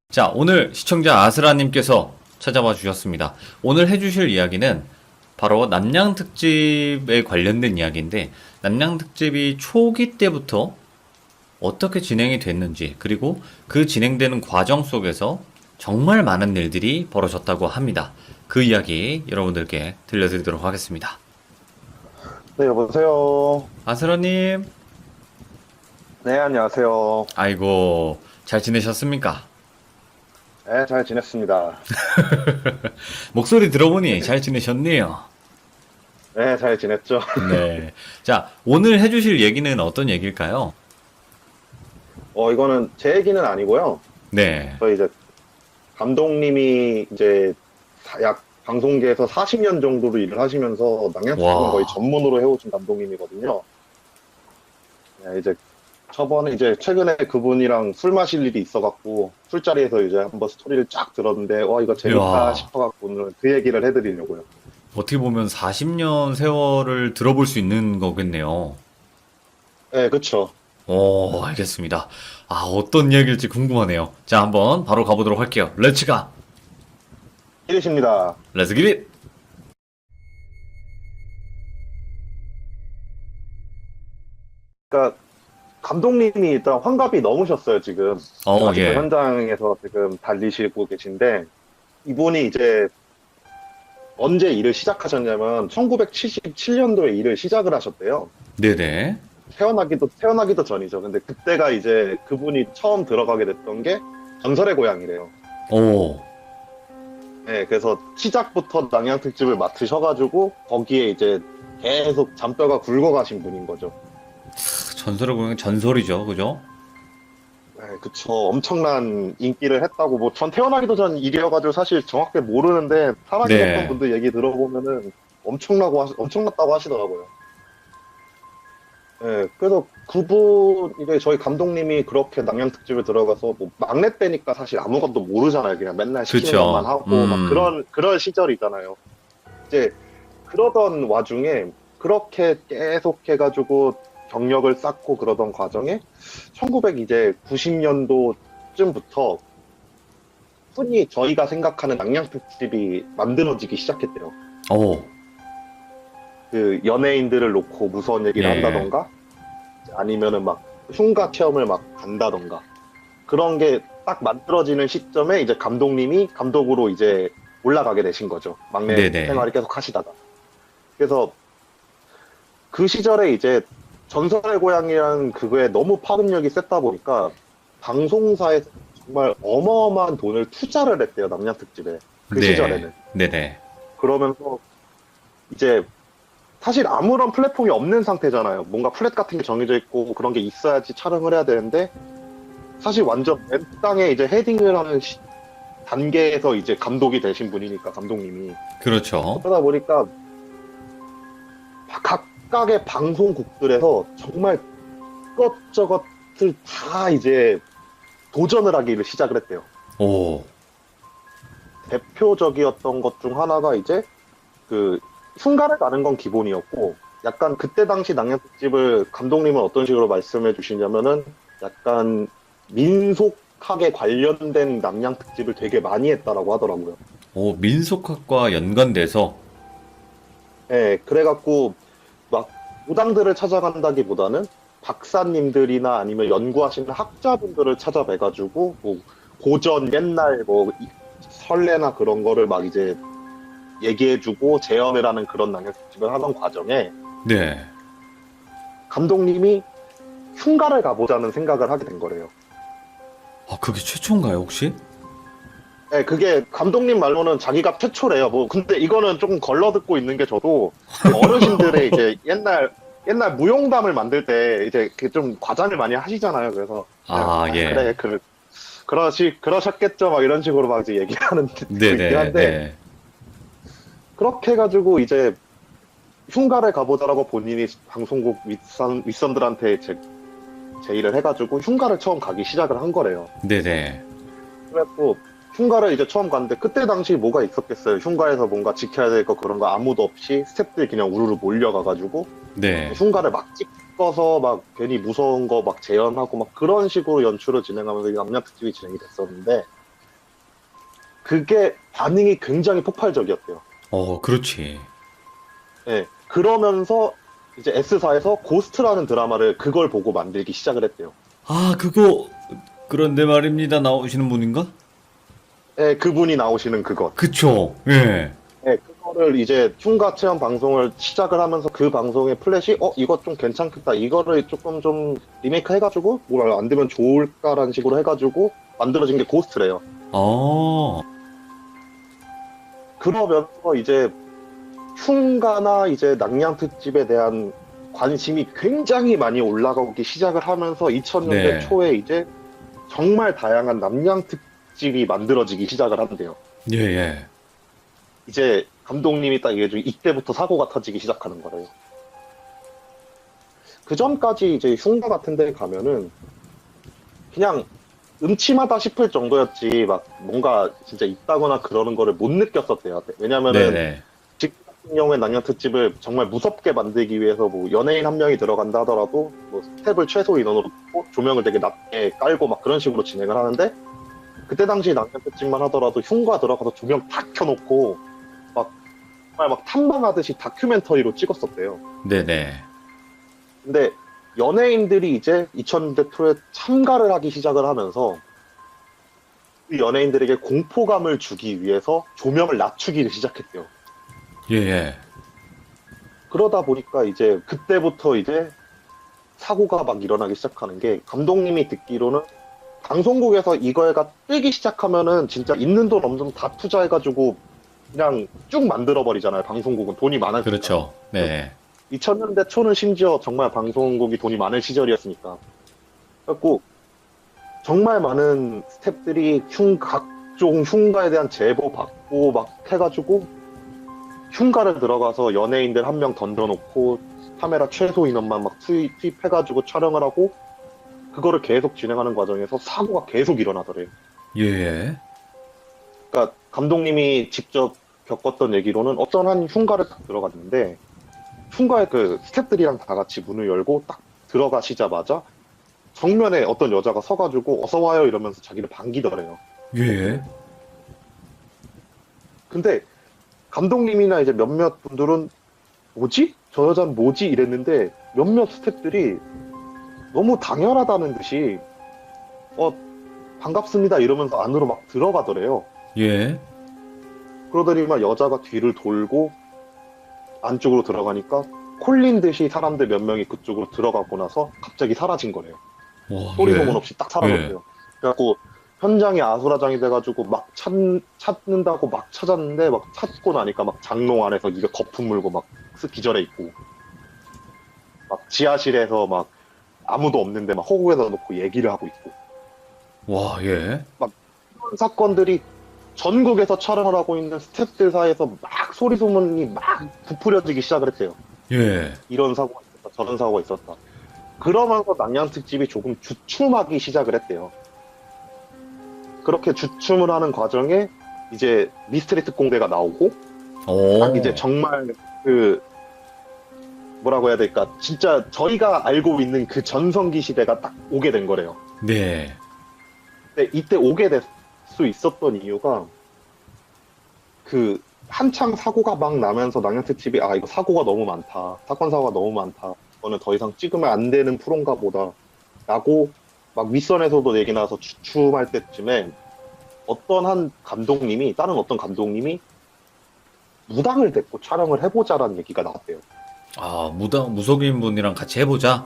자, 오늘 시청자 아스라님께서 찾아와 주셨습니다. 오늘 해주실 이야기는 바로 남양특집에 관련된 이야기인데, 남양특집이 초기 때부터 어떻게 진행이 됐는지, 그리고 그 진행되는 과정 속에서 정말 많은 일들이 벌어졌다고 합니다. 그 이야기 여러분들께 들려드리도록 하겠습니다. 네, 여보세요. 아스라님, 네, 안녕하세요. 아이고, 잘 지내셨습니까? 네, 잘 지냈습니다. 목소리 들어보니 잘 지내셨네요. 네, 잘 지냈죠. 네. 자, 오늘 해주실 얘기는 어떤 얘기일까요? 이거는 제 얘기는 아니고요. 네. 저희 이제 감독님이 이제 약 방송계에서 40년 정도로 일을 하시면서 낭양특집은 와. 거의 전문으로 해오신 감독님이거든요. 네, 이제 저번에 이제 최근에 그분이랑 술 마실 일이 있어갖고 술자리에서 이제 한번 스토리를 쫙 들었는데 이거 재밌다 이야. 싶어갖고 오늘 그 얘기를 해드리려고요. 어떻게 보면 40년 세월을 들어볼 수 있는 거겠네요. 네, 그쵸. 오, 알겠습니다. 아, 어떤 이야기일지 궁금하네요. 자, 한번 바로 가보도록 할게요. 렛츠 가! 이르십니다. 렛츠 기릿! 그러니까 감독님이 일단 환갑이 넘으셨어요, 지금. 아직도 예. 현장에서 지금 달리시고 계신데, 이분이 이제 언제 일을 시작하셨냐면, 1977년도에 일을 시작을 하셨대요. 네네. 태어나기도 전이죠. 근데 그때가 이제 그분이 처음 들어가게 됐던 게 전설의 고향이래요. 오, 네, 그래서 시작부터 낭양특집을 맡으셔가지고, 거기에 이제 계속 잔뼈가 굵어가신 분인 거죠. 전설의 고향 전설이죠. 그죠? 네, 그쵸. 엄청난 인기를 했다고, 전 태어나기도 전 일이어가지고 사실 정확하게 모르는데, 살아계셨던 네. 분들 얘기 들어보면은 엄청났다고 하시더라고요. 네, 그래서 이제 저희 감독님이 그렇게 낭양특집에 들어가서, 막내 때니까 사실 아무것도 모르잖아요. 그냥 맨날 시키는 그쵸. 것만 하고, 막 그런 시절이잖아요. 이제, 그러던 와중에, 그렇게 계속 해가지고 경력을 쌓고 그러던 과정에, 1990년도쯤부터 흔히 저희가 생각하는 낭양특집이 만들어지기 시작했대요. 오, 그 연예인들을 놓고 무서운 얘기를 예. 한다던가 아니면은 막 흉가 체험을 막 간다던가 그런 게 딱 만들어지는 시점에 이제 감독님이 감독으로 이제 올라가게 되신 거죠. 막내 네네. 생활을 계속 하시다가. 그래서 그 시절에 이제 전설의 고향이라는 그거에 너무 파급력이 셌다 보니까 방송사에서 정말 어마어마한 돈을 투자를 했대요, 남양특집에. 그 네. 시절에는. 네네. 그러면서 이제 사실 아무런 플랫폼이 없는 상태잖아요. 뭔가 플랫 같은 게 정해져 있고 그런 게 있어야지 촬영을 해야 되는데 사실 완전 맨 땅에 이제 헤딩을 하는 단계에서 이제 감독이 되신 분이니까 감독님이. 그렇죠. 그러다 보니까 각각의 방송국들에서 정말 이것저것을 다 이제 도전을 하기를 시작을 했대요. 오, 대표적이었던 것 중 하나가 이제 그 흉가를 가는 건 기본이었고 약간 그때 당시 낭양특집을 감독님은 어떤 식으로 말씀해 주시냐면은 약간 민속학에 관련된 낭양특집을 되게 많이 했다라고 하더라고요. 오, 민속학과 연관돼서, 네, 그래갖고 막 무당들을 찾아간다기보다는 박사님들이나 아니면 연구하시는 학자분들을 찾아뵈가지고 뭐 고전 옛날 뭐 설레나 그런 거를 막 이제 얘기해주고 재현을 하는 그런 낭양특집을 하던 과정에 네. 감독님이 흉가를 가보자는 생각을 하게 된 거래요. 아, 그게 최초인가요, 혹시? 네, 그게 감독님 말로는 자기가 최초래요. 근데 이거는 조금 걸러듣고 있는 게 저도 어르신들의 이제 옛날 무용담을 만들 때 이제 좀 과장을 많이 하시잖아요. 그래서 예. 그래 그러셨겠죠. 막 이런 식으로 막 이제 얘기하는 듣고 있긴 네네. 한데 네. 그렇게 해가지고 이제 흉가를 가보자라고 본인이 방송국 윗선들한테 제의를 해가지고 흉가를 처음 가기 시작을 한 거래요. 네네. 그래갖고 흉가를 이제 처음 갔는데 그때 당시 뭐가 있었겠어요. 흉가에서 뭔가 지켜야 될 거 그런 거 아무도 없이 스태프들이 그냥 우르르 몰려가가지고 네. 흉가를 막 묶어서 막 괜히 무서운 거 막 재현하고 막 그런 식으로 연출을 진행하면서 이 남양 특집이 진행이 됐었는데 그게 반응이 굉장히 폭발적이었대요. 그렇지. 예. 그러면서 이제 S사에서 고스트라는 드라마를 그걸 보고 만들기 시작을 했대요. 아, 그거, 그런데 말입니다. 나오시는 분인가? 예, 그분이 나오시는 그것. 그쵸. 예. 예, 그거를 이제 흉가 체험 방송을 시작을 하면서 그 방송의 플랫이 이거 좀 괜찮겠다. 이거를 조금 좀 리메이크 해가지고 뭘 안 되면 좋을까라는 식으로 해가지고 만들어진 게 고스트래요. 어, 그러면서 이제 흉가나 이제 낭량 특집에 대한 관심이 굉장히 많이 올라가기 시작을 하면서 2000년대 네. 초에 이제 정말 다양한 남양 특집이 만들어지기 시작을 한대요. 예, 예. 이제 감독님이 딱 얘기해주고 이때부터 사고가 터지기 시작하는 거래요. 그 전까지 이제 흉가 같은 데 가면은 그냥 음침하다 싶을 정도였지 막 뭔가 진짜 있다거나 그러는 거를 못 느꼈었대요. 왜냐면은 네네. 지금 같은 경우에 남양 특집을 정말 무섭게 만들기 위해서 뭐 연예인 한 명이 들어간다 하더라도 뭐 스텝을 최소 인원으로 놓고 조명을 되게 낮게 깔고 막 그런 식으로 진행을 하는데 그때 당시 남양 특집만 하더라도 흉가 들어가서 조명 다 켜놓고 막 정말 막 탐방하듯이 다큐멘터리로 찍었었대요. 네네. 근데 연예인들이 이제 2000년대 초에 참가를 하기 시작을 하면서 그 연예인들에게 공포감을 주기 위해서 조명을 낮추기를 시작했대요. 예, 예. 그러다 보니까 이제 그때부터 이제 사고가 막 일어나기 시작하는 게 감독님이 듣기로는 방송국에서 이거가 뜨기 시작하면은 진짜 있는 돈 없는 돈 다 투자해가지고 그냥 쭉 만들어 버리잖아요. 방송국은 돈이 많으니까. 그렇죠. 네. 2000년대 초는 심지어 정말 방송국이 돈이 많은 시절이었으니까. 그래갖고 정말 많은 스태프들이 각종 흉가에 대한 제보 받고 막 해가지고 흉가를 들어가서 연예인들 한 명 던져놓고 카메라 최소 인원만 막 투입해가지고 촬영을 하고 그거를 계속 진행하는 과정에서 사고가 계속 일어나더래요. 예, 예. 그러니까 감독님이 직접 겪었던 얘기로는 어떤 한 흉가를 딱 들어갔는데 흉가에 그 스태프들이랑 다 같이 문을 열고 딱 들어가시자마자 정면에 어떤 여자가 서가지고 어서 와요 이러면서 자기를 반기더래요. 예. 근데 감독님이나 이제 몇몇 분들은 뭐지? 저 여자는 뭐지? 이랬는데 몇몇 스태프들이 너무 당연하다는 듯이 반갑습니다 이러면서 안으로 막 들어가더래요. 예. 그러더니만 여자가 뒤를 돌고 안쪽으로 들어가니까 콜린 듯이 사람들 몇 명이 그쪽으로 들어가고 나서 갑자기 사라진 거래요. 와, 소리 예. 소문 없이 딱 사라졌대요. 그래갖고 현장이 아수라장이 돼가지고 막 찾는다고 막 찾았는데 막 찾고 나니까 막 장롱 안에서 입에 거품 물고 막 기절해 있고 막 지하실에서 막 아무도 없는데 막 허구에다 놓고 얘기를 하고 있고 와, 예. 이런 사건들이 전국에서 촬영을 하고 있는 스태프들 사이에서 막 소리 소문이 막 부풀려지기 시작을 했대요. 예. 이런 사고가 있었다, 저런 사고가 있었다. 그러면서 낭양 특집이 조금 주춤하기 시작을 했대요. 그렇게 주춤을 하는 과정에 이제 미스터리 특공대가 나오고 오. 딱 이제 정말 그 뭐라고 해야 될까 진짜 저희가 알고 있는 그 전성기 시대가 딱 오게 된 거래요. 네. 근데 이때 오게 될 수 있었던 이유가 그 한창 사고가 막 나면서 낭양 특집이 이거 사고가 너무 많다, 사건 사고가 너무 많다, 이거는 더 이상 찍으면 안 되는 프로인가 보다 라고 막 윗선에서도 얘기 나와서 주춤할 때쯤에 다른 어떤 감독님이 무당을 데리고 촬영을 해보자라는 얘기가 나왔대요. 아, 무속인 분이랑 같이 해보자.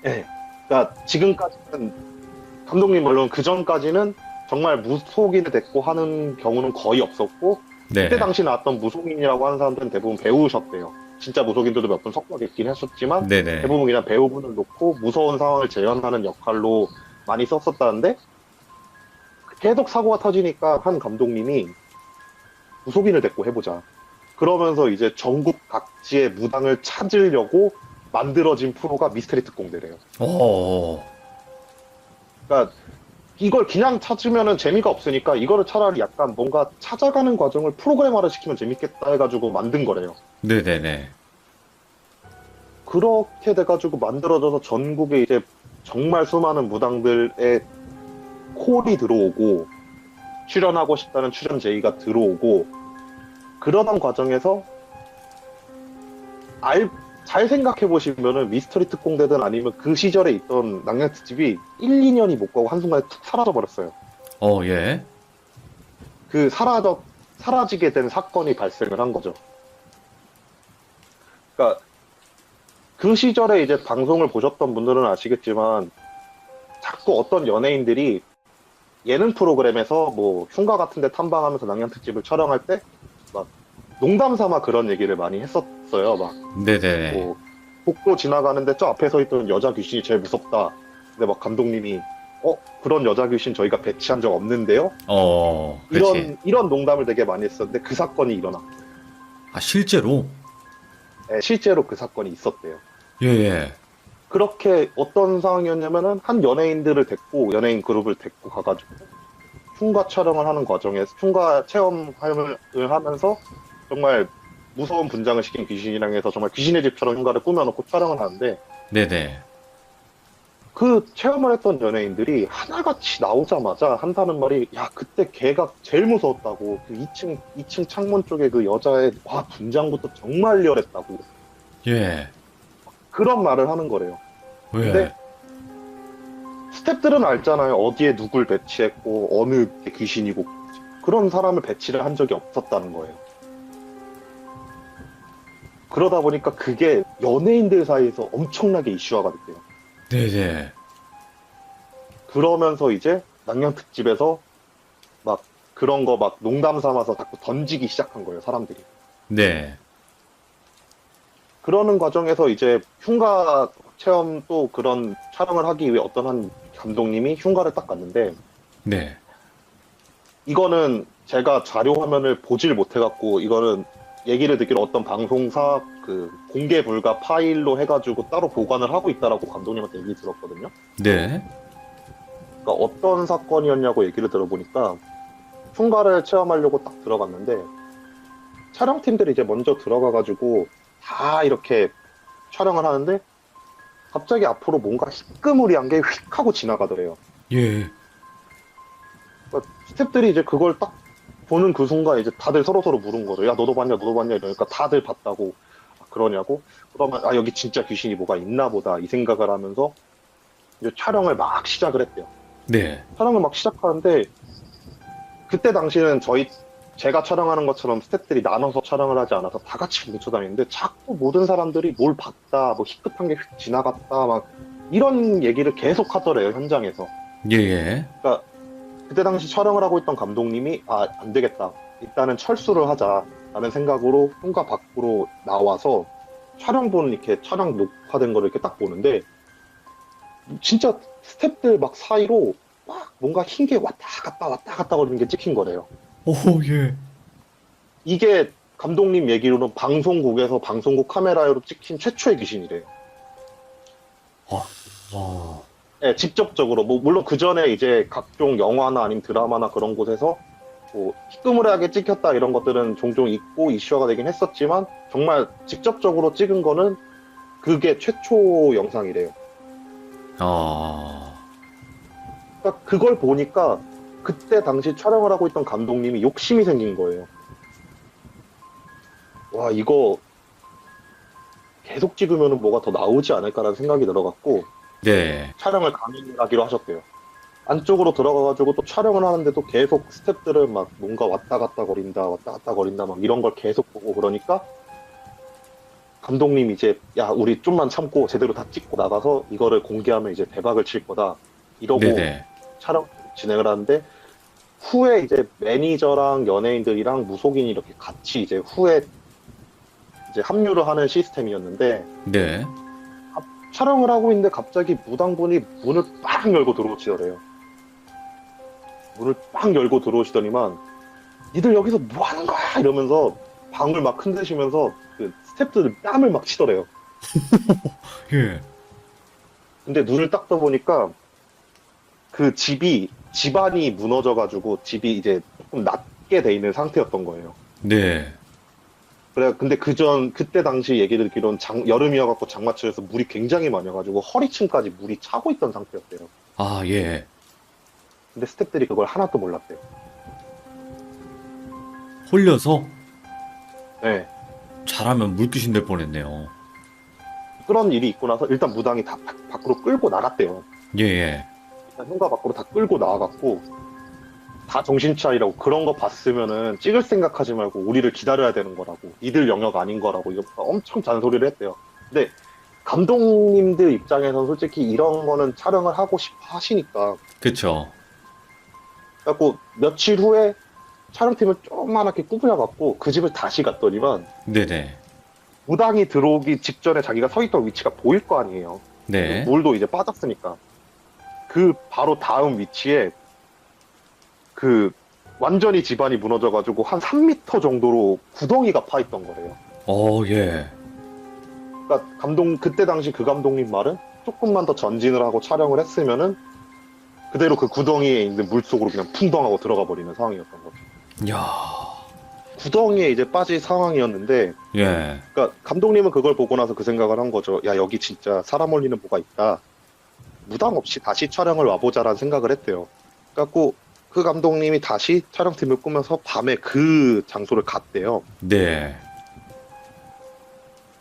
네. 그러니까 지금까지는 감독님 물론 그 전까지는 정말 무속인을 데리고 하는 경우는 거의 없었고 네. 그때 당시 나왔던 무속인이라고 하는 사람들은 대부분 배우셨대요. 진짜 무속인들도 몇 분 섞어 있긴 했었지만 네네. 대부분 그냥 배우분을 놓고 무서운 상황을 재현하는 역할로 많이 썼었다는데 계속 사고가 터지니까 한 감독님이 무속인을 데리고 해보자. 그러면서 이제 전국 각지의 무당을 찾으려고 만들어진 프로가 미스테리 특공대래요. 오. 그러니까 이걸 그냥 찾으면은 재미가 없으니까 이거를 차라리 약간 뭔가 찾아가는 과정을 프로그램화를 시키면 재밌겠다 해가지고 만든 거래요. 네네네. 그렇게 돼가지고 만들어져서 전국에 이제 정말 수많은 무당들의 콜이 들어오고 출연하고 싶다는 출연 제의가 들어오고 그러던 과정에서 잘 생각해 보시면은 미스터리 특공대든 아니면 그 시절에 있던 낭냥 특집이 1, 2년이 못 가고 한순간에 툭 사라져 버렸어요. 예. 그 사라지게 된 사건이 발생을 한 거죠. 그러니까 그 시절에 이제 방송을 보셨던 분들은 아시겠지만 자꾸 어떤 연예인들이 예능 프로그램에서 뭐 흉가 같은 데 탐방하면서 낭냥 특집을 촬영할 때 막 농담 삼아 그런 얘기를 많이 했었어요. 막 네네. 뭐 복도 지나가는데 저 앞에 서 있던 여자 귀신이 제일 무섭다. 근데 막 감독님이 그런 여자 귀신 저희가 배치한 적 없는데요? 그렇지. 이런 농담을 되게 많이 했었는데 그 사건이 일어났고 아, 실제로? 실제로 그 사건이 있었대요. 예, 예. 그렇게 어떤 상황이었냐면은 한 연예인들을 데리고 연예인 그룹을 데리고 가가지고 흉가 촬영을 하는 과정에서 흉가 체험을 하면서 정말 무서운 분장을 시킨 귀신이랑 해서 정말 귀신의 집처럼 흉가를 꾸며놓고 촬영을 하는데 네네. 그 체험을 했던 연예인들이 하나같이 나오자마자 한다는 말이 야 그때 걔가 제일 무서웠다고 그 2층 창문 쪽에 그 여자의 분장부터 정말 리얼했다고 예. 그런 말을 하는 거래요. 왜? 근데 스태프들은 알잖아요. 어디에 누굴 배치했고 어느 게 귀신이고 그런 사람을 배치를 한 적이 없었다는 거예요. 그러다 보니까 그게 연예인들 사이에서 엄청나게 이슈화가 됐대요. 네네. 그러면서 이제 낭냥 특집에서 막 그런 거 막 농담 삼아서 자꾸 던지기 시작한 거예요, 사람들이. 네. 그러는 과정에서 이제 흉가 체험 또 그런 촬영을 하기 위해 어떤 한 감독님이 흉가를 딱 갔는데 네. 이거는 제가 자료 화면을 보질 못해갖고 이거는 얘기를 듣기로 어떤 방송사 그 공개 불가 파일로 해가지고 따로 보관을 하고 있다라고 감독님한테 얘기 들었거든요. 네. 그러니까 어떤 사건이었냐고 얘기를 들어보니까 흉가를 체험하려고 딱 들어갔는데 촬영팀들이 이제 먼저 들어가가지고 다 이렇게 촬영을 하는데 갑자기 앞으로 뭔가 희끄무리한 게 휙 하고 지나가더래요. 예. 그러니까 스태프들이 이제 그걸 딱 보는 그 순간 이제 다들 서로서로 물은 거죠. 야 너도 봤냐 너도 봤냐 이러니까 다들 봤다고. 그러냐고? 그러면 여기 진짜 귀신이 뭐가 있나 보다 이 생각을 하면서 이제 촬영을 막 시작을 했대요. 네. 촬영을 막 시작하는데 그때 당시는 제가 촬영하는 것처럼 스태프들이 나눠서 촬영을 하지 않아서 다 같이 뭉쳐 다니는데 자꾸 모든 사람들이 뭘 봤다, 뭐 희끗한 게 휙 지나갔다, 막 이런 얘기를 계속 하더래요, 현장에서. 예, 예. 그러니까 그때 당시 촬영을 하고 있던 감독님이 안 되겠다. 일단은 철수를 하자라는 생각으로 흉가 밖으로 나와서 촬영본 이렇게 촬영 녹화된 거를 이렇게 딱 보는데 진짜 스태프들 막 사이로 막 뭔가 흰 게 왔다 갔다 거리는 게 찍힌 거래요. 예. 이게 감독님 얘기로는 방송국에서 방송국 카메라로 찍힌 최초의 귀신이래요. 어. 네, 직접적으로 뭐 물론 그 전에 이제 각종 영화나 아니면 드라마나 그런 곳에서 뭐 희끄무레하게 찍혔다 이런 것들은 종종 있고 이슈화가 되긴 했었지만 정말 직접적으로 찍은 거는 그게 최초 영상이래요. 그러니까 그걸 보니까 그때 당시 촬영을 하고 있던 감독님이 욕심이 생긴 거예요. 와 이거 계속 찍으면 뭐가 더 나오지 않을까라는 생각이 들어갖고 네. 촬영을 강행하기로 하셨대요. 안쪽으로 들어가가지고 또 촬영을 하는데도 계속 스태프들은 막 뭔가 왔다 갔다 거린다 막 이런 걸 계속 보고 그러니까 감독님이 이제 야 우리 좀만 참고 제대로 다 찍고 나가서 이거를 공개하면 이제 대박을 칠 거다 이러고 네네. 촬영 진행을 하는데 후에 이제 매니저랑 연예인들이랑 무속인이 이렇게 같이 이제 후에 이제 합류를 하는 시스템이었는데 네. 촬영을 하고 있는데 갑자기 무당분이 문을 빵 열고 들어오시더래요. 문을 빵 열고 들어오시더니만 니들 여기서 뭐 하는 거야 이러면서 방을 막 흔드시면서 그 스태프들 뺨을 막 치더래요. 예. 근데 눈을 딱 떠보니까 그 집안이 무너져가지고 집이 이제 조금 낮게 돼 있는 상태였던 거예요. 네. 그래, 근데 그때 당시 얘기 듣기로는 여름이어갖고 장마철에서 물이 굉장히 많이 와가지고 허리층까지 물이 차고 있던 상태였대요. 아, 예. 근데 스태프들이 그걸 하나도 몰랐대요. 홀려서 네. 잘하면 물귀신 될 뻔했네요. 그런 일이 있고 나서 일단 무당이 다 밖으로 끌고 나갔대요. 예, 예. 일단 현관 밖으로 다 끌고 나와갖고 다 정신 차리라고 그런 거 봤으면은 찍을 생각하지 말고 우리를 기다려야 되는 거라고 이들 영역 아닌 거라고 이거 엄청 잔소리를 했대요. 근데 감독님들 입장에서는 솔직히 이런 거는 촬영을 하고 싶어 하시니까 그쵸. 그래갖고 며칠 후에 촬영팀을 조그맣게 꾸부려갖고 그 집을 다시 갔더니만 네네. 무당이 들어오기 직전에 자기가 서 있던 위치가 보일 거 아니에요. 네. 물도 이제 빠졌으니까 그 바로 다음 위치에 그 완전히 집안이 무너져가지고 한 3m 정도로 구덩이가 파 있던 거래요. 예. 그러니까 그때 당시 그 감독님 말은 조금만 더 전진을 하고 촬영을 했으면은 그대로 그 구덩이에 있는 물 속으로 그냥 풍덩하고 들어가 버리는 상황이었던 거죠. 야. 구덩이에 이제 빠질 상황이었는데, 예. 그러니까 감독님은 그걸 보고 나서 그 생각을 한 거죠. 야, 여기 진짜 사람 올리는 뭐가 있다. 무당 없이 다시 촬영을 와보자라는 생각을 했대요. 그래갖고 그 감독님이 다시 촬영팀을 꾸면서 밤에 그 장소를 갔대요. 네.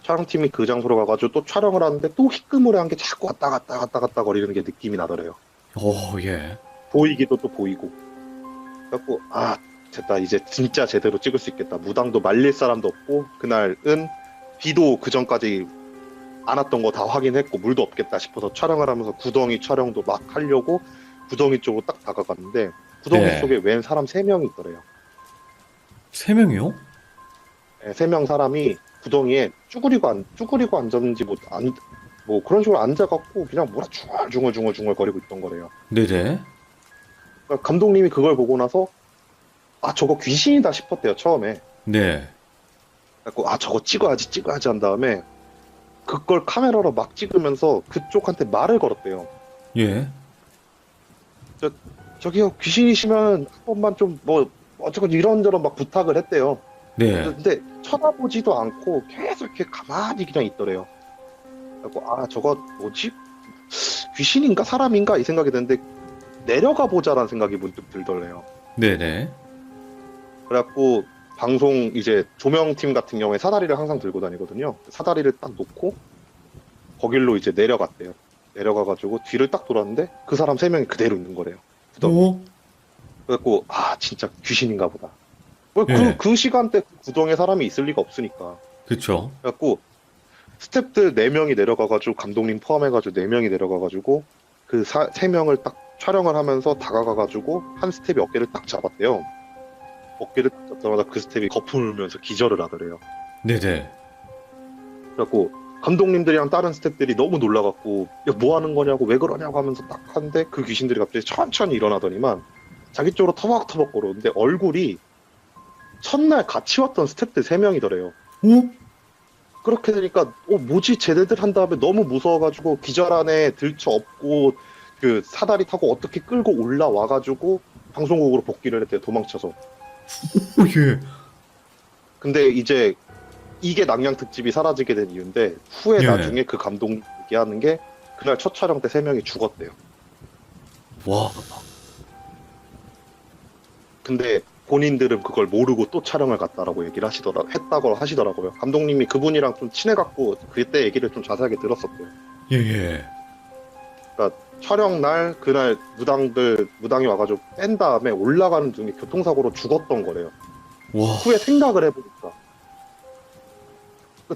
촬영팀이 그 장소로 가가지고 또 촬영을 하는데 또 희끄무레한 게 자꾸 왔다 갔다 거리는 게 느낌이 나더래요. 예. 보이기도 또 보이고. 그래갖고 아 됐다 이제 진짜 제대로 찍을 수 있겠다. 무당도 말릴 사람도 없고 그날은 비도 그 전까지 안 왔던 거 다 확인했고 물도 없겠다 싶어서 촬영을 하면서 구덩이 촬영도 막 하려고 구덩이 쪽으로 딱 다가갔는데 구덩이 네. 속에 웬 사람 3명이 있더래요. 3명이요? 네, 3명 사람이 구덩이에 쭈그리고 앉았는지 뭐 그런 식으로 앉아갖고 그냥 뭐라 중얼중얼 거리고 있던 거래요. 네네. 그러니까 감독님이 그걸 보고 나서 아 저거 귀신이다 싶었대요 처음에. 네. 그래갖고 아 저거 찍어야지 한 다음에 그걸 카메라로 막 찍으면서 그쪽한테 말을 걸었대요. 예. 저기요 귀신이시면 한 번만 좀 뭐 어쨌건 이런저런 막 부탁을 했대요. 네. 근데 쳐다보지도 않고 계속 이렇게 가만히 그냥 있더래요. 그래갖고 아 저거 뭐지? 귀신인가 사람인가 이 생각이 드는데 내려가 보자라는 생각이 문득 들더래요. 네네. 그래갖고 방송 이제 조명팀 같은 경우에 사다리를 항상 들고 다니거든요. 사다리를 딱 놓고 거길로 이제 내려갔대요. 내려가가지고 뒤를 딱 돌았는데 그 사람 3명이 그대로 있는 거래요. 오? 그래갖고 아 진짜 귀신인가 보다. 예. 그 시간대 그 구덩이에 사람이 있을 리가 없으니까. 그쵸. 그래갖고 스태프들 4명이 내려가가지고 감독님 포함해가지고 4명이 내려가가지고 그 3명을 딱 촬영을 하면서 다가가가지고 한 스텝이 어깨를 딱 잡았대요. 어깨를 딱 잡자마자 그 스텝이 거품을 울면서 기절을 하더래요. 네네. 그래갖고 감독님들이랑 다른 스태프들이 너무 놀라갖고 야 뭐 하는 거냐고 왜 그러냐고 하면서 딱 하는데 그 귀신들이 갑자기 천천히 일어나더니만 자기 쪽으로 터벅터벅 걸어오는데 얼굴이 첫날 같이 왔던 스태프들 3명이더래요. 오? 그렇게 되니까 뭐지 쟤네들 한 다음에 너무 무서워가지고 기절 안에 들쳐 업고 그 사다리 타고 어떻게 끌고 올라와가지고 방송국으로 복귀를 했대요. 도망쳐서. 예. 근데 이제 이게 낭량 특집이 사라지게 된 이유인데 후에 예. 나중에 그 감독 얘기하는 게 그날 첫 촬영 때 3명이 죽었대요. 와. 근데 본인들은 그걸 모르고 또 촬영을 갔다라고 얘기를 했다고 하시더라고요. 감독님이 그분이랑 좀 친해갖고 그때 얘기를 좀 자세하게 들었었대요. 예. 촬영 날 그날 무당이 와가지고 뺀 다음에 올라가는 중에 교통사고로 죽었던 거래요. 와. 후에 생각을 해보니까.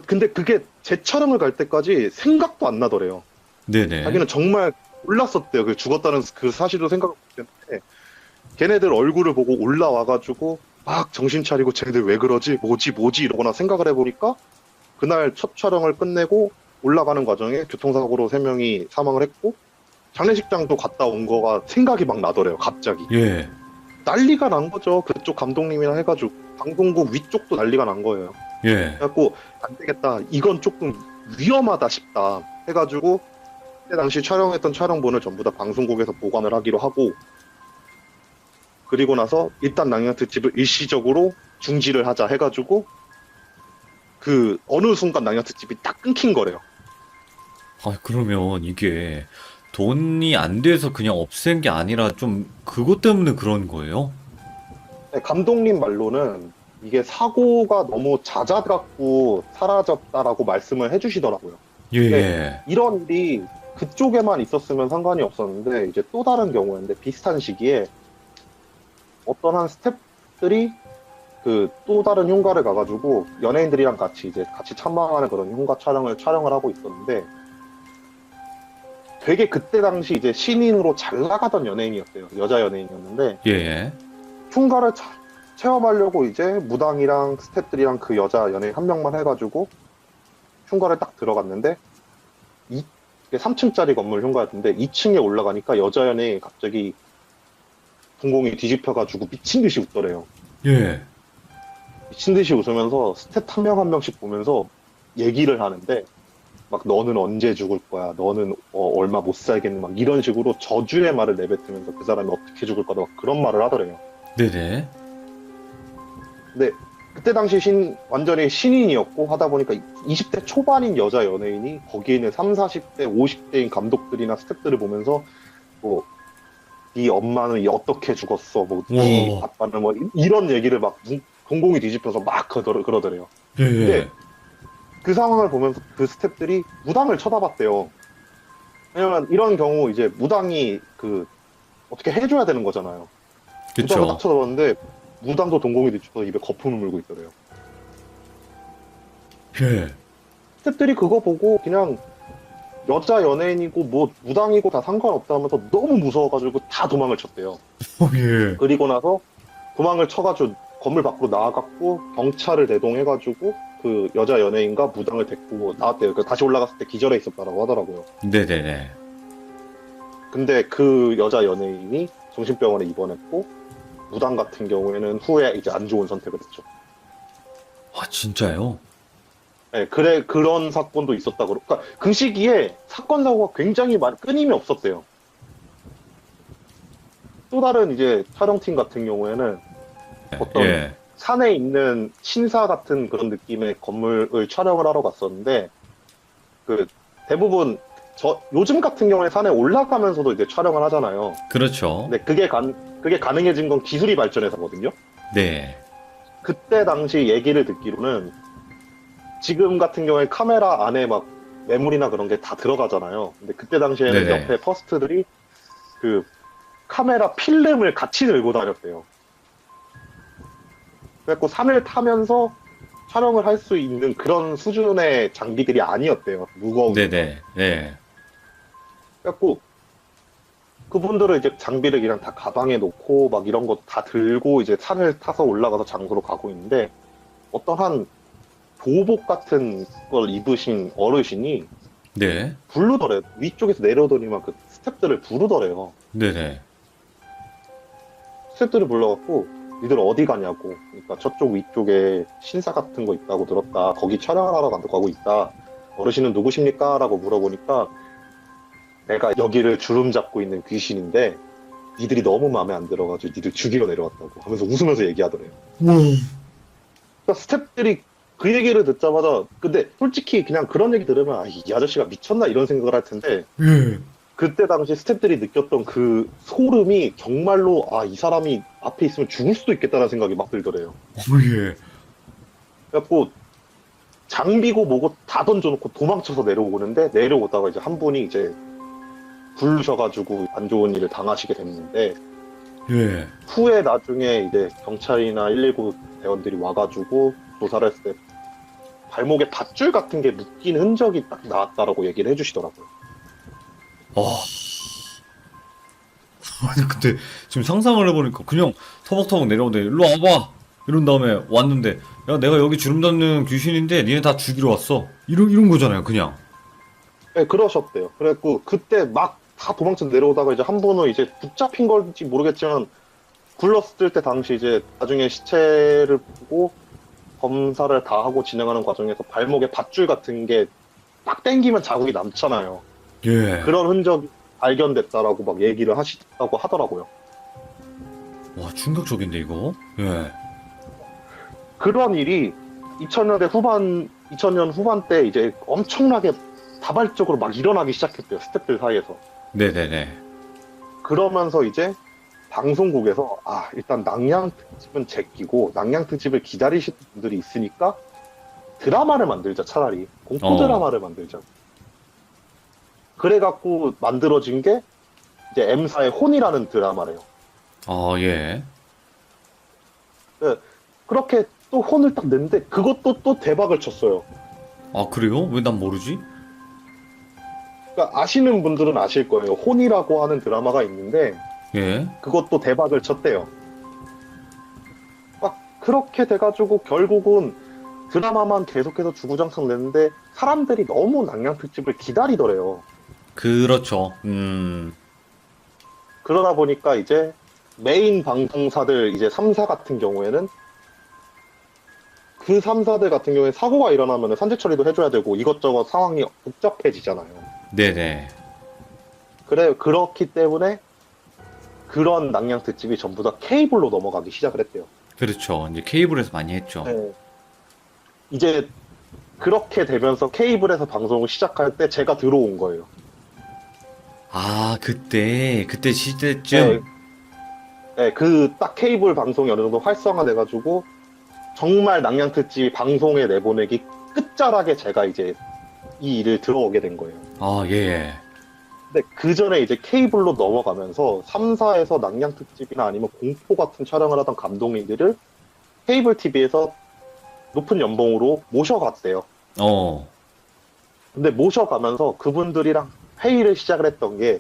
근데 그게 재촬영을 갈 때까지 생각도 안 나더래요. 네네. 자기는 정말 몰랐었대요. 그 죽었다는 그 사실도 생각을 못했는데 걔네들 얼굴을 보고 올라와가지고 막 정신 차리고 쟤네들 왜 그러지? 뭐지? 이러거나 생각을 해보니까 그날 첫 촬영을 끝내고 올라가는 과정에 교통사고로 3명이 사망을 했고 장례식장도 갔다 온 거가 생각이 막 나더래요. 갑자기. 예. 난리가 난 거죠. 그쪽 감독님이랑 해가지고 방송국 위쪽도 난리가 난 거예요. 예. 그래갖고 안 되겠다. 이건 조금 위험하다 싶다. 해가지고 그때 당시 촬영했던 촬영본을 전부 다 방송국에서 보관을 하기로 하고 그리고 나서 일단 낭량 특집을 일시적으로 중지를 하자 해가지고 그 어느 순간 남양 특집이 딱 끊긴 거래요. 아, 그러면 이게 돈이 안 돼서 그냥 없앤 게 아니라 좀 그것 때문에 그런 거예요? 네, 감독님 말로는 이게 사고가 너무 잦아갖고 사라졌다라고 말씀을 해주시더라고요. 예, 근데 예. 이런 일이 그쪽에만 있었으면 상관이 없었는데 이제 또 다른 경우였는데 비슷한 시기에 어떤 한 스태프들이 그 또 다른 흉가를 가가지고 연예인들이랑 같이 이제 같이 참방하는 그런 흉가 촬영을 하고 있었는데 되게 그때 당시 이제 신인으로 잘 나가던 연예인이었어요. 여자 연예인이었는데 예, 예. 흉가를 체험하려고 이제 무당이랑 스태프들이랑 그 여자 연예인 한 명만 해가지고 흉가를 딱 들어갔는데 3층짜리 건물 흉가였는데 2층에 올라가니까 여자 연예인이 갑자기 동공이 뒤집혀가지고 미친 듯이 웃더래요. 예. 미친 듯이 웃으면서 스텝 한 명 한 명씩 보면서 얘기를 하는데 막 너는 언제 죽을 거야, 너는 얼마 못 살겠는 막 이런 식으로 저주의 말을 내뱉으면서 그 사람이 어떻게 죽을 거다 막 그런 말을 하더래요. 네네. 근데 그때 당시 완전히 신인이었고 하다 보니까 20대 초반인 여자 연예인이 거기에 있는 3, 40대, 50대인 감독들이나 스태프들을 보면서 뭐 네 엄마는 어떻게 죽었어, 뭐 네 와. 아빠는 뭐 이런 얘기를 막 공공이 뒤집혀서 막 그러더래요. 예, 근데 예. 그 상황을 보면서 그 스태프들이 무당을 쳐다봤대요. 왜냐면 이런 경우 이제 무당이 그 어떻게 해줘야 되는 거잖아요. 무당을 딱 그쵸. 쳐다봤는데 무당도 동공이 뒤집어서 입에 거품을 물고 있더래요. 예. 스태프들이 그거 보고 그냥 여자 연예인이고 뭐 무당이고 다 상관없다 하면서 너무 무서워가지고 다 도망을 쳤대요. 예. 그리고 나서 도망을 쳐가지고 건물 밖으로 나와갖고 경찰을 대동해가지고 그 여자 연예인과 무당을 데리고 나왔대요. 그 다시 올라갔을 때 기절해 있었다라고 하더라고요. 네네네. 근데 그 여자 연예인이 정신병원에 입원했고 무당 같은 경우에는 후에 이제 안 좋은 선택을 했죠. 아, 진짜요? 네, 그런 사건도 있었다고. 그러니까 그 시기에 사건 사고가 굉장히 끊임이 없었대요. 또 다른 이제 촬영팀 같은 경우에는 어떤 예. 산에 있는 신사 같은 그런 느낌의 건물을 촬영을 하러 갔었는데 그 대부분 요즘 같은 경우에 산에 올라가면서도 이제 촬영을 하잖아요. 그렇죠. 근데 그게 가능해진 건 기술이 발전해서거든요. 네. 그때 당시 얘기를 듣기로는 지금 같은 경우에 카메라 안에 막 매물이나 그런 게 다 들어가잖아요. 근데 그때 당시에는 네네. 옆에 퍼스트들이 그 카메라 필름을 같이 들고 다녔대요. 그래갖고 산을 타면서 촬영을 할 수 있는 그런 수준의 장비들이 아니었대요. 무거운. 네네. 네. 그래갖고 그분들은 이제 장비를 그냥 다 가방에 놓고 막 이런 거 다 들고 이제 산을 타서 올라가서 장소로 가고 있는데 어떤 한 도복 같은 걸 입으신 어르신이 네. 부르더래요. 위쪽에서 내려오더니만 그 스태프들을 부르더래요. 네네. 스태프들을 불러갖고 니들 어디 가냐고. 그러니까 저쪽 위쪽에 신사 같은 거 있다고 들었다. 거기 촬영을 하러 가고 있다. 어르신은 누구십니까? 라고 물어보니까 내가 여기를 주름 잡고 있는 귀신인데 니들이 너무 마음에 안 들어가지고 니들 죽이러 내려왔다고 하면서 웃으면서 얘기하더래요. 그러니까 스태프들이 그 얘기를 듣자마자 근데 솔직히 그냥 그런 얘기 들으면 이 아저씨가 미쳤나 이런 생각을 할 텐데 예. 그때 당시 스태프들이 느꼈던 그 소름이 정말로 이 사람이 앞에 있으면 죽을 수도 있겠다는 생각이 막 들더래요. 예. 그래갖고 장비고 뭐고 다 던져놓고 도망쳐서 내려오는데 내려오다가 이제 한 분이 이제 부르셔가지고 안 좋은 일을 당하시게 됐는데 예. 후에 나중에 이제 경찰이나 119 대원들이 와가지고 조사를 했을 때 발목에 밧줄 같은 게 묶인 흔적이 딱 나왔다라고 얘기를 해주시더라고요. 아니, 근데 지금 상상을 해보니까 그냥 터벅터벅 내려오는데 일로 와봐! 이런 다음에 왔는데 야, 내가 여기 주름 잡는 귀신인데 니네 다 죽이러 왔어. 이런 거잖아요, 그냥. 네, 그러셨대요. 그래갖고 그때 막 다 도망쳐 내려오다가 이제 한 분은 이제 붙잡힌 건지 모르겠지만 굴렀을 때 당시 이제 나중에 시체를 보고 검사를 다 하고 진행하는 과정에서 발목에 밧줄 같은 게 막 당기면 자국이 남잖아요. 예. 그런 흔적이 발견됐다라고 막 얘기를 하시다고 하더라고요. 와, 충격적인데, 이거? 예. 그런 일이 2000년대 후반 2000년 후반때 이제 엄청나게 다발적으로 막 일어나기 시작했대요. 스태프들 사이에서. 네네네. 그러면서 이제 방송국에서 일단 낭양 특집은 제끼고 낭양 특집을 기다리시는 분들이 있으니까 드라마를 만들자. 차라리 공포 어. 드라마를 만들자. 그래갖고 만들어진 게 이제 M사의 혼이라는 드라마래요. 예. 네, 그렇게 또 혼을 딱 냈는데 그것도 또 대박을 쳤어요. 아, 그래요? 왜 난 모르지? 그러니까 아시는 분들은 아실 거예요. 혼이라고 하는 드라마가 있는데 예. 그것도 대박을 쳤대요. 막 그렇게 돼가지고 결국은 드라마만 계속해서 주구장창 냈는데 사람들이 너무 낭냥 특집을 기다리더래요. 그렇죠. 그러다 보니까 이제 메인 방송사들 이제 3사 같은 경우에는 그 3사들 같은 경우에 사고가 일어나면 산재 처리도 해줘야 되고 이것저것 상황이 복잡해지잖아요. 네네. 그렇기 때문에 그런 낭냥 특집이 전부 다 케이블로 넘어가기 시작을 했대요. 그렇죠. 이제 케이블에서 많이 했죠. 네. 이제 그렇게 되면서 케이블에서 방송을 시작할 때 제가 들어온 거예요. 아, 그때 네, 시대쯤. 네, 그 딱 케이블 방송이 어느 정도 활성화돼가지고 정말 낭냥 특집이 방송에 내보내기 끝자락에 제가 이제 이 일을 들어오게 된 거예요. 아, 예. 근데 그 전에 이제 케이블로 넘어가면서 3사에서 낭냥 특집이나 아니면 공포 같은 촬영을 하던 감독님들을 케이블 TV에서 높은 연봉으로 모셔갔대요. 어. 근데 모셔가면서 그분들이랑 회의를 시작을 했던 게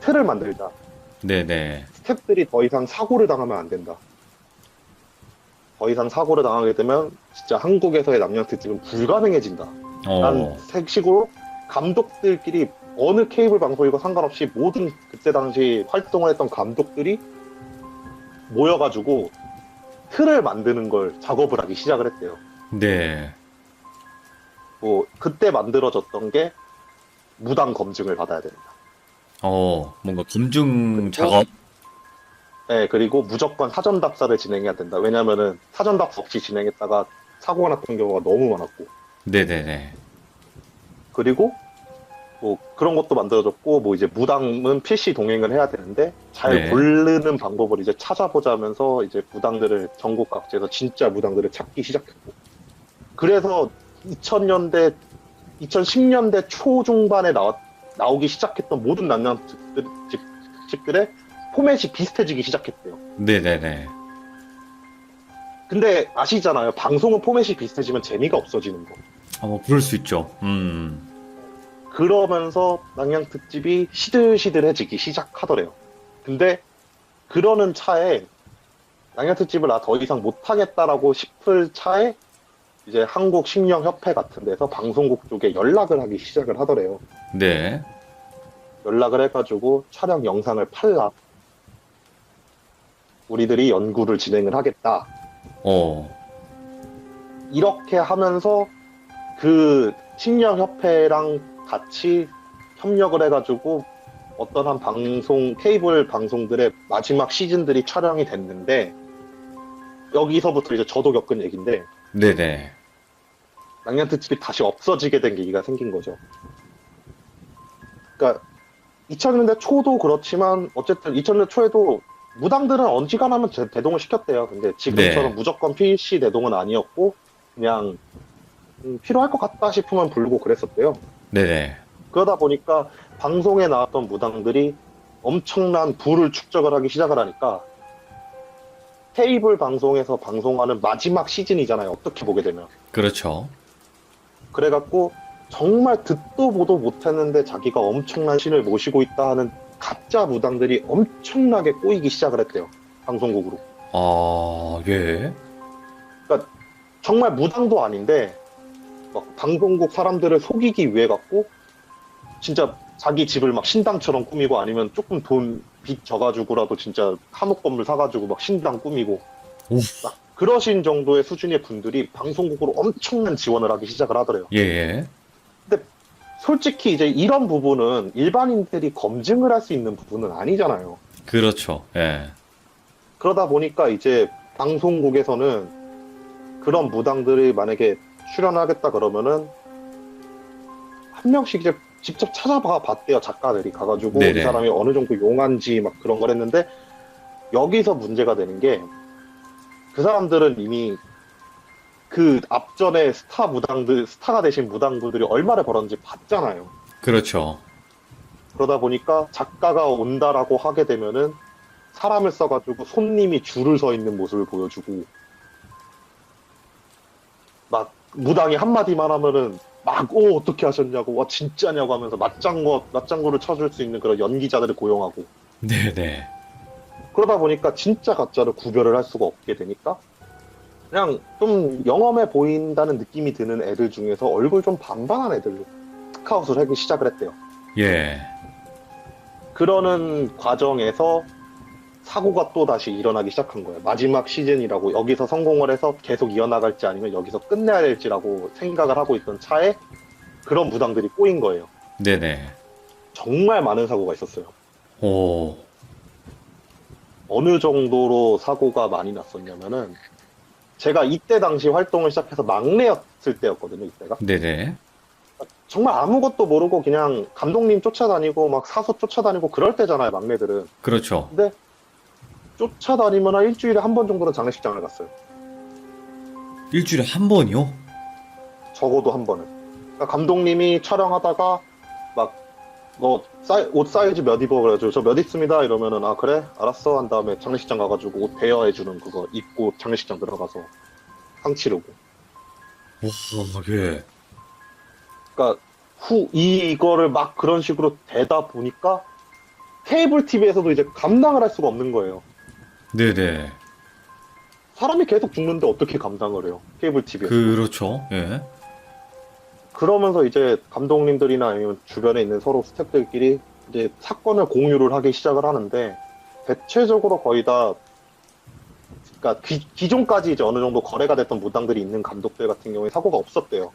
틀을 만들자. 네네. 스태프들이 더 이상 사고를 당하면 안 된다. 더 이상 사고를 당하게 되면 진짜 한국에서의 낭냥 특집은 불가능해진다. 라는 식으로 감독들끼리 어느 케이블 방송이고 상관없이 모든 그때 당시 활동을 했던 감독들이 모여가지고 틀을 만드는 걸 작업을 하기 시작을 했대요. 네. 뭐 그때 만들어졌던 게 무당 검증을 받아야 된다. 뭔가 검증 그리고 작업? 네, 그리고 무조건 사전 답사를 진행해야 된다. 왜냐면은 사전 답사 없이 진행했다가 사고가 났던 경우가 너무 많았고. 네네네. 그리고 뭐 그런 것도 만들어졌고, 뭐 이제 무당은 필시 동행을 해야 되는데 잘 네. 고르는 방법을 이제 찾아보자면서 이제 무당들을 전국 각지에서 진짜 무당들을 찾기 시작했고. 그래서 2000년대, 2010년대 초중반에 나오기 시작했던 모든 낭냥 집들의 포맷이 비슷해지기 시작했대요. 네네네. 근데 아시잖아요. 방송은 포맷이 비슷해지면 재미가 없어지는 거. 뭐, 그럴 수 있죠. 그러면서 낭냥 특집이 시들시들해지기 시작하더래요. 근데 그러는 차에 낭냥 특집을 더 이상 못하겠다라고 싶을 차에 이제 한국 식령협회 같은 데서 방송국 쪽에 연락을 하기 시작을 하더래요. 네. 연락을 해가지고 촬영 영상을 팔라. 우리들이 연구를 진행을 하겠다. 이렇게 하면서 그 식령협회랑 같이 협력을 해가지고 어떤 한 방송, 케이블 방송들의 마지막 시즌들이 촬영이 됐는데 여기서부터 이제 저도 겪은 얘기인데 네네. 낭냥 특집이 다시 없어지게 된 계기가 생긴 거죠. 그러니까 2000년대 초도 그렇지만 어쨌든 2000년대 초에도 무당들은 언지간하면 대동을 시켰대요. 근데 지금처럼 네. 무조건 필시 대동은 아니었고 그냥 필요할 것 같다 싶으면 부르고 그랬었대요. 네네. 그러다 보니까 방송에 나왔던 무당들이 엄청난 부를 축적을 하기 시작을 하니까 케이블 방송에서 방송하는 마지막 시즌이잖아요. 어떻게 보게 되면. 그렇죠. 그래갖고 정말 듣도 보도 못했는데 자기가 엄청난 신을 모시고 있다 하는 가짜 무당들이 엄청나게 꼬이기 시작을 했대요. 방송국으로. 예. 그러니까 정말 무당도 아닌데 막 방송국 사람들을 속이기 위해 갖고 진짜 자기 집을 막 신당처럼 꾸미고 아니면 조금 돈 빚 져가지고라도 진짜 한옥 건물 사가지고 막 신당 꾸미고 오. 막 그러신 정도의 수준의 분들이 방송국으로 엄청난 지원을 하기 시작을 하더래요. 예. 솔직히 이제 이런 부분은 일반인들이 검증을 할 수 있는 부분은 아니잖아요. 그렇죠. 예. 그러다 보니까 이제 방송국에서는 그런 무당들이 만약에 출연하겠다 그러면은 한 명씩 이제 직접 찾아봐 봤대요. 작가들이 가가지고 네네. 이 사람이 어느 정도 용한지 막 그런 걸 했는데 여기서 문제가 되는 게 그 사람들은 이미 그 앞전에 스타가 되신 무당분들이 얼마를 벌었는지 봤잖아요. 그렇죠. 그러다 보니까 작가가 온다라고 하게 되면은 사람을 써가지고 손님이 줄을 서 있는 모습을 보여주고 막 무당이 한마디만 하면은 막 어떻게 하셨냐고 와 진짜냐고 하면서 맞장구를 쳐줄 수 있는 그런 연기자들을 고용하고 네네. 그러다 보니까 진짜 가짜를 구별을 할 수가 없게 되니까 그냥 좀 영험해 보인다는 느낌이 드는 애들 중에서 얼굴 좀 반반한 애들로 스카웃을 하기 시작을 했대요. 예. 그러는 과정에서 사고가 또 다시 일어나기 시작한 거예요. 마지막 시즌이라고 여기서 성공을 해서 계속 이어나갈지 아니면 여기서 끝내야 될지라고 생각을 하고 있던 차에 그런 무당들이 꼬인 거예요. 네네. 정말 많은 사고가 있었어요. 오. 어느 정도로 사고가 많이 났었냐면은 제가 이때 당시 활동을 시작해서 막내였을 때였거든요. 이때가 네네. 정말 아무것도 모르고 그냥 감독님 쫓아다니고 막 사서 쫓아다니고 그럴 때잖아요. 막내들은. 그렇죠. 근데 쫓아다니면 한 일주일에 한 번 정도는 장례식장을 갔어요. 일주일에 한 번이요? 적어도 한 번은. 그러니까 감독님이 촬영하다가 막 너 옷 사이즈 몇 입어 그래가지고 저 몇 입습니다 이러면은 아 그래 알았어 한 다음에 장례식장 가가지고 옷 대여해주는 그거 입고 장례식장 들어가서 상 치르고. 오, 예. 그러니까 이거를 막 그런 식으로 되다 보니까 케이블 TV에서도 이제 감당을 할 수가 없는 거예요. 네네. 사람이 계속 죽는데 어떻게 감당을 해요? 케이블 TV에서. 그렇죠. 예. 그러면서 이제 감독님들이나 아니면 주변에 있는 서로 스태프들끼리 이제 사건을 공유를 하기 시작을 하는데 대체적으로 거의 다 그러니까 기존까지 이제 어느 정도 거래가 됐던 무당들이 있는 감독들 같은 경우에 사고가 없었대요.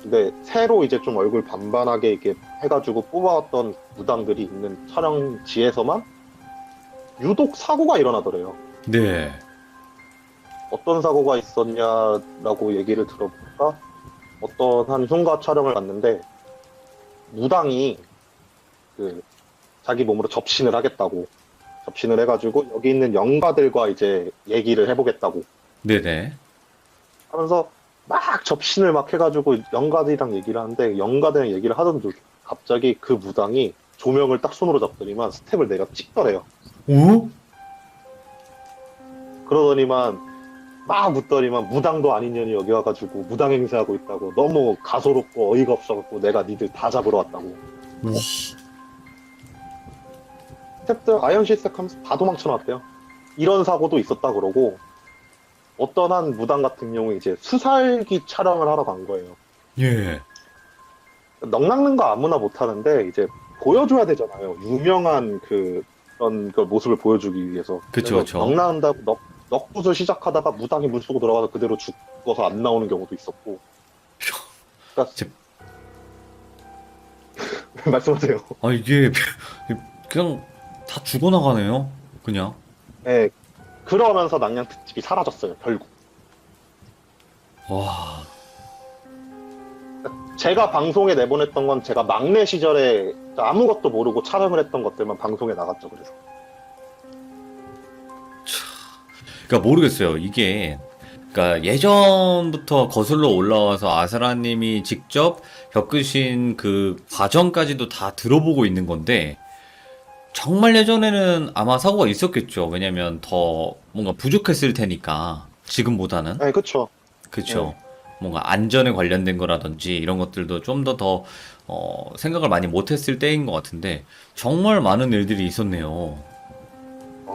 근데 새로 이제 좀 얼굴 반반하게 이렇게 해가지고 뽑아왔던 무당들이 있는 촬영지에서만 유독 사고가 일어나더래요. 네. 어떤 사고가 있었냐라고 얘기를 들어보니까 어떤 한 흉가 촬영을 갔는데 무당이 그 자기 몸으로 접신을 하겠다고 접신을 해가지고 여기 있는 영가들과 이제 얘기를 해보겠다고 네네. 하면서 막 접신을 막 해가지고 영가들이랑 얘기를 하는데 영가들이랑 얘기를 하던 중 갑자기 그 무당이 조명을 딱 손으로 잡더니만 스텝을 내가 찍더래요. 오? 그러더니만 막 묻더니만 무당도 아닌 년이 여기 와가지고 무당 행세하고 있다고 너무 가소롭고 어이가 없어갖고 내가 니들 다 잡으러 왔다고. 오. 스텝들 아이언 시스템하면서 다 도망쳐 나왔대요. 이런 사고도 있었다 그러고 어떤 한 무당 같은 경우에 이제 수살기 촬영을 하러 간 거예요. 예. 넋 낚는 거 아무나 못 하는데 이제 보여줘야 되잖아요. 유명한 그런 그 모습을 보여주기 위해서. 그쵸, 그쵸. 넋 낚는다고 넋굿을 시작하다가 무당이 물속으로 들어가서 그대로 죽어서 안 나오는 경우도 있었고. 그러니까 제- 말씀하세요. 아, 이게, 그냥 다 죽어나가네요. 그냥. 네, 그러면서 낭냥 특집이 사라졌어요. 결국. 와. 제가 방송에 내보냈던 건 제가 막내 시절에 아무것도 모르고 촬영을 했던 것들만 방송에 나갔죠. 그래서. 그러니까 모르겠어요. 이게 그러니까 예전부터 거슬러 올라와서 아스라님이 직접 겪으신 그 과정까지도 다 들어보고 있는 건데 정말 예전에는 아마 사고가 있었겠죠. 왜냐면 더 뭔가 부족했을 테니까 지금보다는 네, 그쵸. 그쵸. 뭔가 안전에 관련된 거라든지 이런 것들도 좀 더 생각을 많이 못했을 때인 것 같은데 정말 많은 일들이 있었네요. 아,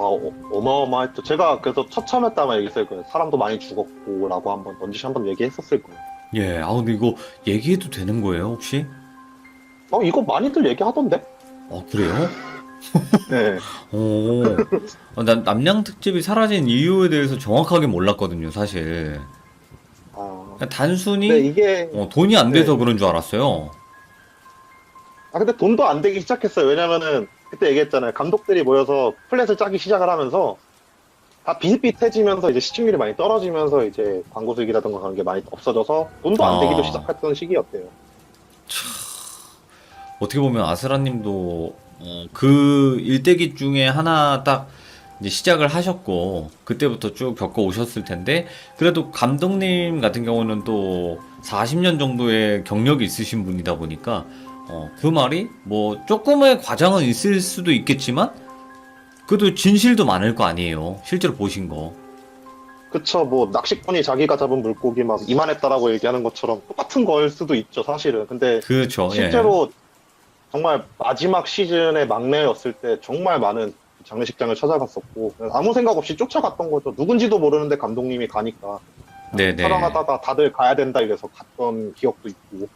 어마어마했죠. 제가 그래서 처참했다 만 얘기했을 거예요. 사람도 많이 죽었고, 라고 넌지시 한번 얘기했었을 거예요. 예, 아 근데 이거 얘기해도 되는 거예요, 혹시? 이거 많이들 얘기하던데? 그래요? 네. 오, 난 남양 특집이 사라진 이유에 대해서 정확하게 몰랐거든요, 사실. 그냥 근데 단순히 이게, 돈이 안 돼서 네. 그런 줄 알았어요. 근데 돈도 안 되기 시작했어요. 왜냐면은, 그때 얘기했잖아요. 감독들이 모여서 플랫을 짜기 시작을 하면서, 다 비슷비슷해지면서 이제 시청률이 많이 떨어지면서 이제 광고 수익이라든가 그런 게 많이 없어져서 돈도 안 되기도 시작했던 시기였대요. 어떻게 보면 아스라님도 그 일대기 중에 하나 딱 이제 시작을 하셨고 그때부터 쭉 겪어 오셨을 텐데 그래도 감독님 같은 경우는 또 40년 정도의 경력이 있으신 분이다 보니까 그 말이 뭐 조금의 과장은 있을 수도 있겠지만 그래도 진실도 많을 거 아니에요. 실제로 보신 거. 그쵸, 뭐, 낚시꾼이 자기가 잡은 물고기 막 이만했다라고 얘기하는 것처럼 똑같은 거일 수도 있죠, 사실은. 근데 그렇죠. 예. 실제로 정말 마지막 시즌의 막내였을 때 정말 많은 장례식장을 찾아갔었고, 아무 생각 없이 쫓아갔던 거죠. 누군지도 모르는데 감독님이 가니까. 네네. 촬영하다가 다들 가야 된다 이래서 갔던 기억도 있고.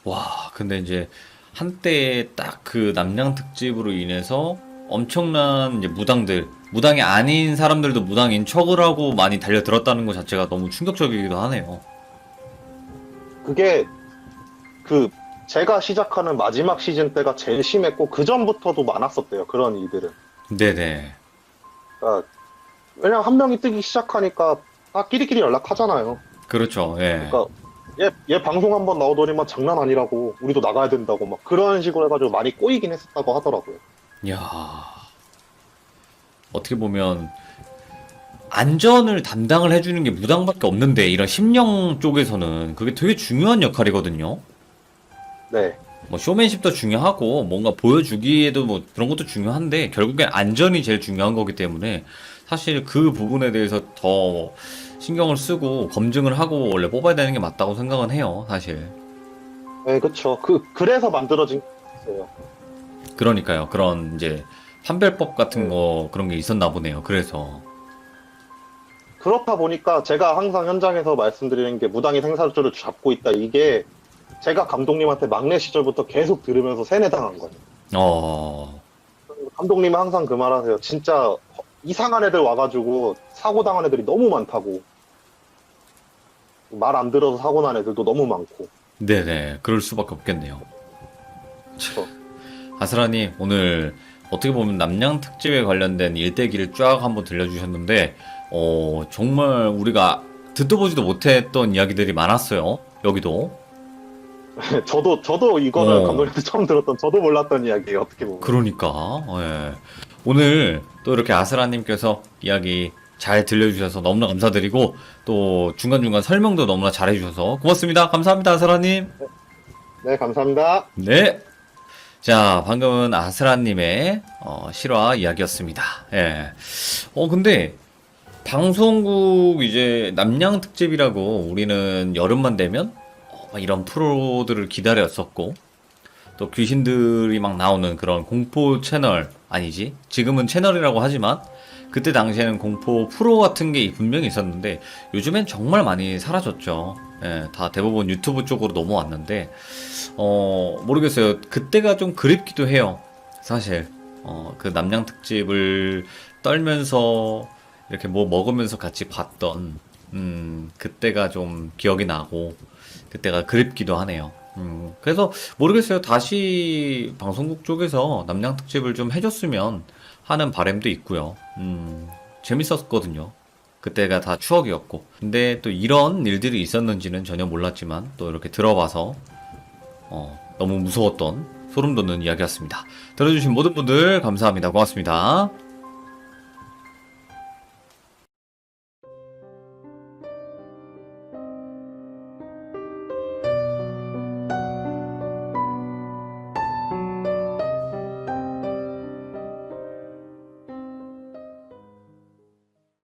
와, 근데 이제 한때 딱 그 남양 특집으로 인해서 엄청난 이제 무당이 아닌 사람들도 무당인 척을 하고 많이 달려들었다는 것 자체가 너무 충격적이기도 하네요. 그게 그 제가 시작하는 마지막 시즌 때가 제일 심했고, 그 전부터도 많았었대요, 그런 일들은. 네네. 그러니까 왜냐면 한 명이 뜨기 시작하니까 다 끼리끼리 연락하잖아요. 그렇죠. 예. 그러니까 얘 방송 한번 나오더니만 장난 아니라고 우리도 나가야 된다고 막 그런 식으로 해가지고 많이 꼬이긴 했었다고 하더라고요. 이야. 어떻게 보면 안전을 담당을 해주는 게 무당밖에 없는데 이런 심령 쪽에서는 그게 되게 중요한 역할이거든요. 네, 뭐 쇼맨십도 중요하고 뭔가 보여주기에도 뭐 그런 것도 중요한데 결국엔 안전이 제일 중요한 거기 때문에 사실 그 부분에 대해서 더 신경을 쓰고 검증을 하고 원래 뽑아야 되는 게 맞다고 생각은 해요, 사실. 네, 그쵸. 그래서 만들어진 거예요. 그러니까요. 그런 이제 판별법 같은 거 그런 게 있었나 보네요. 그래서. 그렇다 보니까 제가 항상 현장에서 말씀드리는 게 무당이 생사줄을 잡고 있다. 이게 제가 감독님한테 막내 시절부터 계속 들으면서 세뇌당한 거예요. 어, 감독님은 항상 그 말 하세요. 진짜 이상한 애들 와가지고 사고 당한 애들이 너무 많다고. 말 안 들어서 사고 난 애들도 너무 많고. 네네. 그럴 수밖에 없겠네요. 그래서 아스라님, 오늘 어떻게 보면 남양 특집에 관련된 일대기를 쫙 한번 들려주셨는데, 정말 우리가 듣도 보지도 못했던 이야기들이 많았어요. 여기도. 저도 이거를 어. 감독님한테 처음 들었던 저도 몰랐던 이야기예요. 어떻게 보면. 그러니까, 예. 오늘 또 이렇게 아스라님께서 이야기 잘 들려주셔서 너무나 감사드리고, 또 중간중간 설명도 너무나 잘해주셔서 고맙습니다. 감사합니다, 아스라님. 네, 감사합니다. 네. 자, 방금은 아스라님의 실화 이야기였습니다. 예. 근데 방송국 이제 남양 특집이라고 우리는 여름만 되면 막 이런 프로들을 기다렸었고 또 귀신들이 막 나오는 그런 공포 채널 아니지? 지금은 채널이라고 하지만 그때 당시에는 공포 프로 같은 게 분명히 있었는데 요즘엔 정말 많이 사라졌죠. 예, 다 대부분 유튜브 쪽으로 넘어왔는데 모르겠어요. 그때가 좀 그립기도 해요. 사실 그 남양 특집을 떨면서 이렇게 뭐 먹으면서 같이 봤던 그때가 좀 기억이 나고 그때가 그립기도 하네요. 그래서 모르겠어요. 다시 방송국 쪽에서 남양 특집을 좀 해줬으면 하는 바람도 있고요. 재밌었거든요. 그때가 다 추억이었고. 근데 또 이런 일들이 있었는지는 전혀 몰랐지만 또 이렇게 들어봐서 너무 무서웠던 소름 돋는 이야기였습니다. 들어주신 모든 분들 감사합니다. 고맙습니다.